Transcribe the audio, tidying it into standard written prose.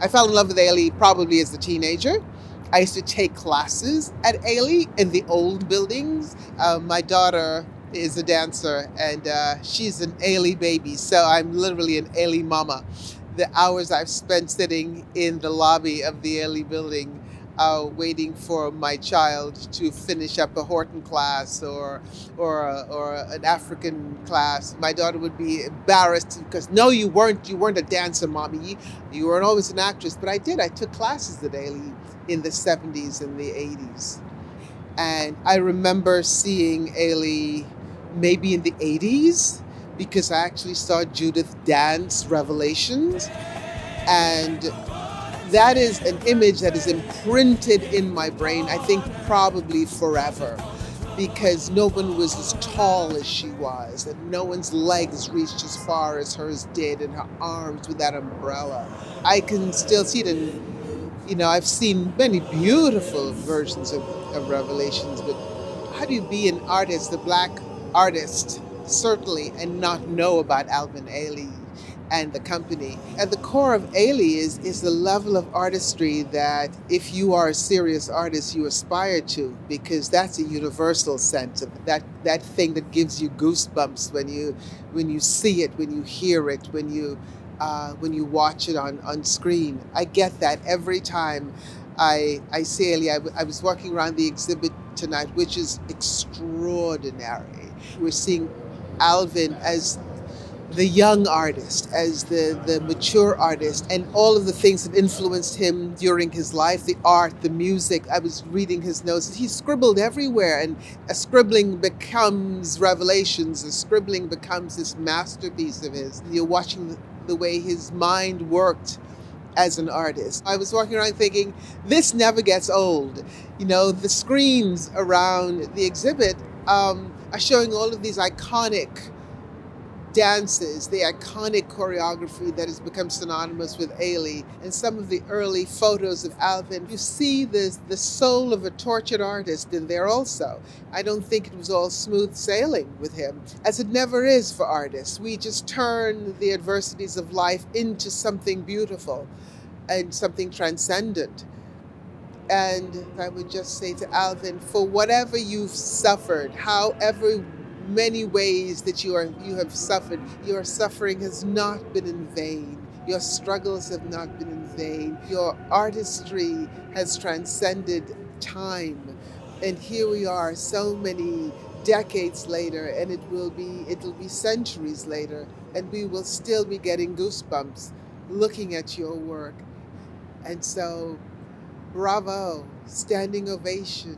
I fell in love with Ailey probably as a teenager. I used to take classes at Ailey in the old buildings. My daughter is a dancer, and she's an Ailey baby, so I'm literally an Ailey mama. The hours I've spent sitting in the lobby of the Ailey building, waiting for my child to finish up a Horton class or an African class. My daughter would be embarrassed because, no, you weren't a dancer, mommy. You weren't always an actress. But I did. I took classes at Ailey in the 70s and the 80s. And I remember seeing Ailey maybe in the 80s because I actually saw Judith dance Revelations. And that is an image that is imprinted in my brain, I think probably forever, because no one was as tall as she was, and no one's legs reached as far as hers did, and her arms with that umbrella. I can still see it, and I've seen many beautiful versions of Revelations, but how do you be an artist, a black artist, certainly, and not know about Alvin Ailey and the company? At the core of Ailey is the level of artistry that if you are a serious artist, you aspire to, because that's a universal sense of that thing that gives you goosebumps when you see it, when you hear it, when you watch it on screen. I get that every time I see Ailey. I was walking around the exhibit tonight, which is extraordinary. We're seeing Alvin as the young artist, as the mature artist, and all of the things that influenced him during his life, the art, the music. I was reading his notes. He scribbled everywhere, and a scribbling becomes Revelations. A scribbling becomes this masterpiece of his. You're watching the way his mind worked as an artist. I was walking around thinking, this never gets old. The screens around the exhibit are showing all of these iconic dances, the iconic choreography that has become synonymous with Ailey, and some of the early photos of Alvin. You see the soul of a tortured artist in there also. I don't think it was all smooth sailing with him, as it never is for artists. We just turn the adversities of life into something beautiful and something transcendent. And I would just say to Alvin, for whatever you've suffered, however many ways that you have suffered, your suffering has not been in vain. Your struggles have not been in vain. Your artistry has transcended time. And here we are so many decades later, and it'll be centuries later, and we will still be getting goosebumps looking at your work. And so, bravo, standing ovation.